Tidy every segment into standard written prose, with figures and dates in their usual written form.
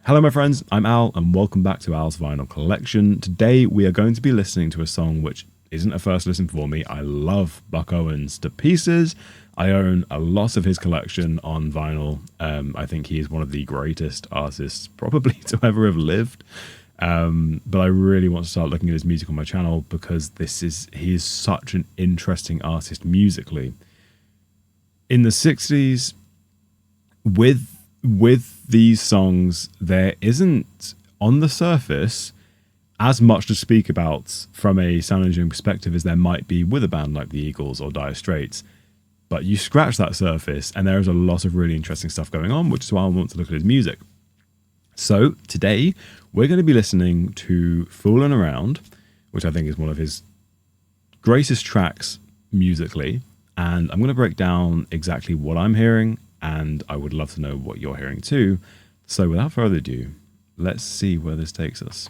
Hello, my friends. I'm Al, and welcome back to Al's Vinyl Collection. Today, we are going to be listening to a song which isn't a first listen for me. I love Buck Owens to pieces. I own a lot of his collection on vinyl. I think he is one of the greatest artists probably to ever have lived. But I really want to start looking at his music on my channel because he is such an interesting artist musically. In the 60s, with these songs, there isn't, on the surface, as much to speak about from a sound engineering perspective as there might be with a band like the Eagles or Dire Straits. But you scratch that surface and there is a lot of really interesting stuff going on, which is why I want to look at his music. So today, we're going to be listening to Foolin Around, which I think is one of his greatest tracks musically. And I'm going to break down exactly what I'm hearing, and I would love to know what you're hearing too. So without further ado, let's see where this takes us.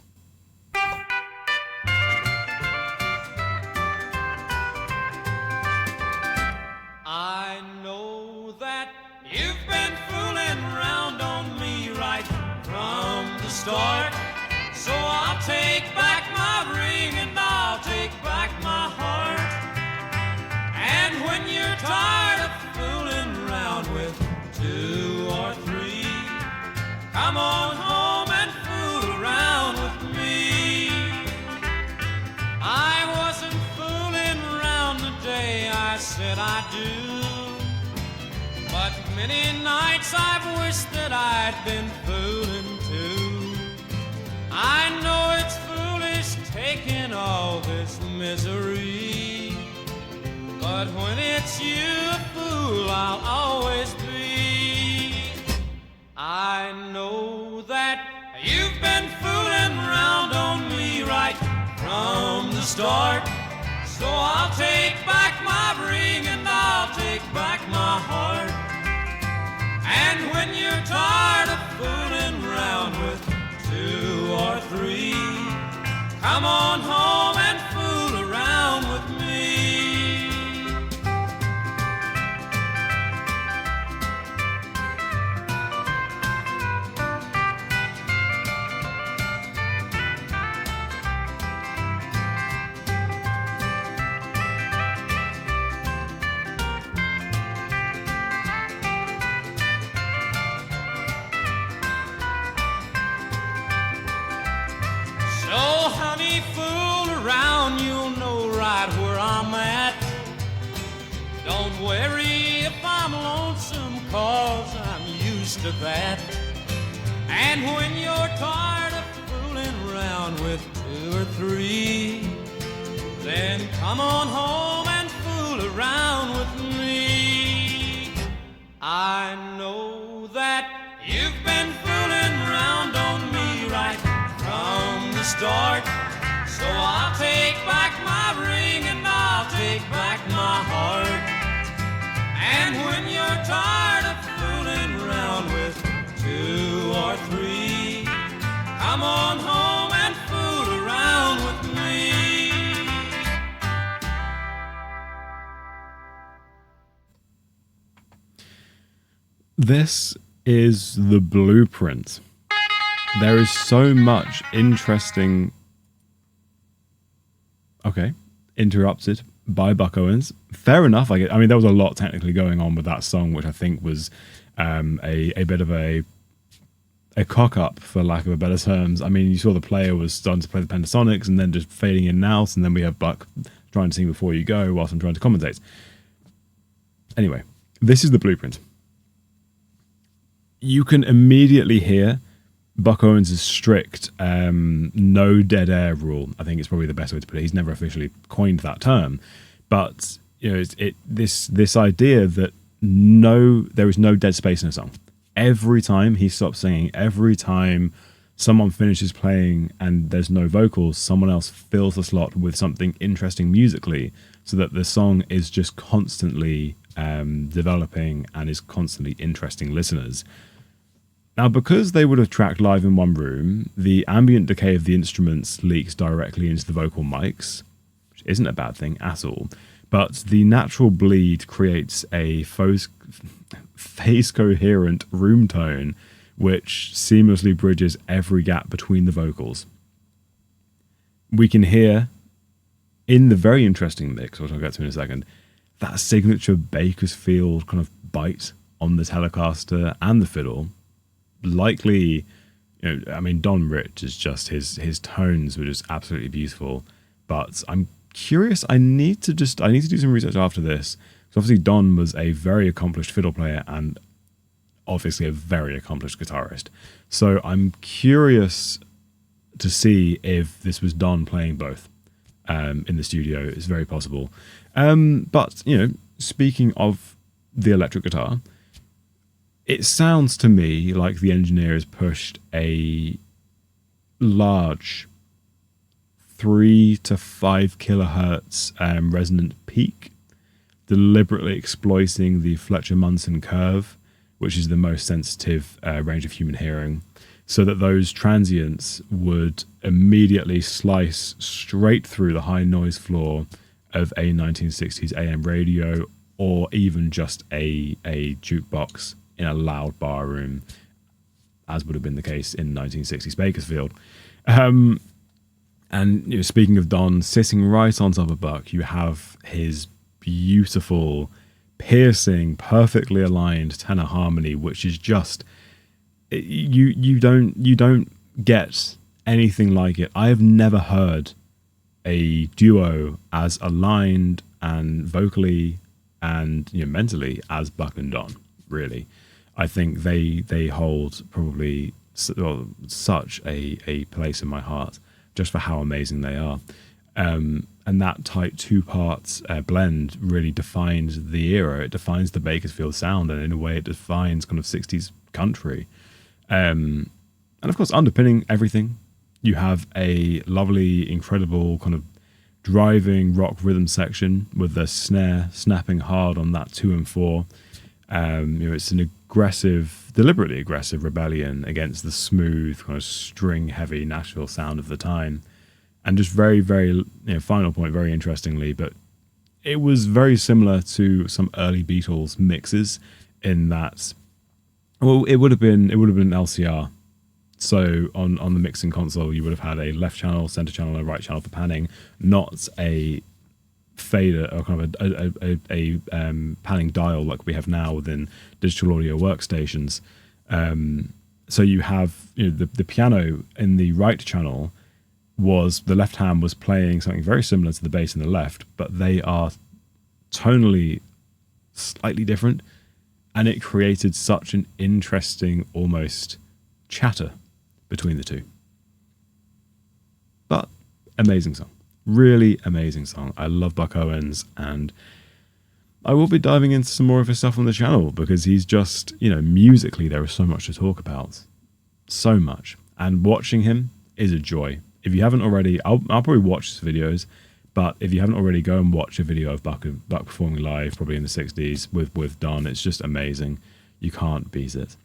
I know that you've been fooling around on me right from the start. So I'll take back my ring and I'll take back my heart. And when you're tired of fooling around with two or three, come on home and fool around with me. I wasn't fooling around the day I said I do, but many nights I've wished that I'd been fooling too. I know it's foolish taking all this misery, but when it's you, a fool I'll always be. I know that you've been fooling around on me right from the start. So I'll take back my ring and I'll take back my heart. And when you're tired of fooling around with two or three, come on home and fool around with me. So honey, fool around, you'll know right where I'm at. Don't worry if I'm lonesome, 'cause I'm used to that. And when you're tired of fooling around with two or three, then come on home and fool around with me. I know that you've been fooling around on me right from the start. So I'll take back my ring and I'll take back my heart. And when you're tired of fooling around with two or three, come on home and fool around with me. This is the blueprint. There is so much interesting... Okay, interrupted by Buck Owens. Fair enough. I mean, there was a lot technically going on with that song, which I think was a bit of a cock-up, for lack of a better terms. I mean, you saw the player was starting to play the pentatonics and then just fading in and out, and then we have Buck trying to sing Before You Go whilst I'm trying to commentate. Anyway, this is the blueprint. You can immediately hear Buck Owens' strict no dead air rule. I think it's probably the best way to put it. He's never officially coined that term, but you know, this idea that there is no dead space in a song. Every time he stops singing, every time someone finishes playing and there's no vocals, someone else fills the slot with something interesting musically, so that the song is just constantly developing and is constantly interesting listeners. Now, because they would have tracked live in one room, the ambient decay of the instruments leaks directly into the vocal mics, which isn't a bad thing at all. But the natural bleed creates a phase-coherent room tone, which seamlessly bridges every gap between the vocals. We can hear, in the very interesting mix, which I'll get to in a second, that signature Bakersfield kind of bite on the Telecaster and the fiddle. Likely, Don Rich is just, his tones were just absolutely beautiful. But I'm curious, I need to do some research after this. So obviously Don was a very accomplished fiddle player and obviously a very accomplished guitarist. So I'm curious to see if this was Don playing both in the studio. It's very possible. But, speaking of the electric guitar, it sounds to me like the engineer has pushed a large 3 to 5 kilohertz resonant peak, deliberately exploiting the Fletcher-Munson curve, which is the most sensitive range of human hearing, so that those transients would immediately slice straight through the high noise floor of a 1960s AM radio, or even just a jukebox in a loud bar room, as would have been the case in 1960s Bakersfield. And speaking of Don, sitting right on top of Buck, you have his beautiful, piercing, perfectly aligned tenor harmony, which is just you don't get anything like it. I have never heard a duo as aligned and vocally and mentally as Buck and Don. Really, I think they hold probably such a place in my heart, just for how amazing they are. And that tight 2 parts blend really defines the era. It defines the Bakersfield sound, and in a way it defines kind of 60s country. And of course, underpinning everything, you have a lovely, incredible kind of driving rock rhythm section with the snare snapping hard on that 2 and 4. It's an deliberately aggressive rebellion against the smooth, kind of string-heavy Nashville sound of the time. And just very, very, final point, very interestingly, but it was very similar to some early Beatles mixes in that, well, it would have been LCR. So on the mixing console, you would have had a left channel, center channel, and a right channel for panning, not a fader or kind of a panning dial like we have now within digital audio workstations. So you have the piano in the right channel the left hand was playing something very similar to the bass in the left, but they are tonally slightly different, and it created such an interesting almost chatter between the two. But amazing song. Really amazing song. I love Buck Owens, and I will be diving into some more of his stuff on the channel because he's just, musically there is so much to talk about. So much. And watching him is a joy. If you haven't already, I'll probably watch his videos, but if you haven't already, go and watch a video of Buck performing live, probably in the 60s with Don. It's just amazing. You can't beat it.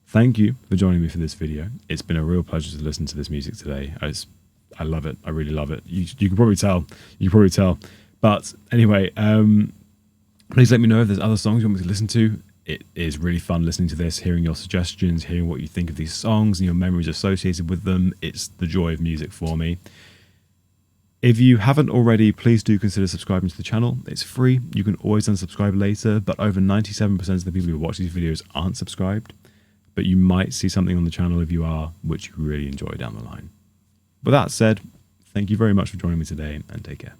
Thank you for joining me for this video. It's been a real pleasure to listen to this music today. I love it. I really love it. You can probably tell. But anyway, please let me know if there's other songs you want me to listen to. It is really fun listening to this, hearing your suggestions, hearing what you think of these songs and your memories associated with them. It's the joy of music for me. If you haven't already, please do consider subscribing to the channel. It's free. You can always unsubscribe later, but over 97% of the people who watch these videos aren't subscribed. But you might see something on the channel if you are, which you really enjoy down the line. With that said, thank you very much for joining me today, and take care.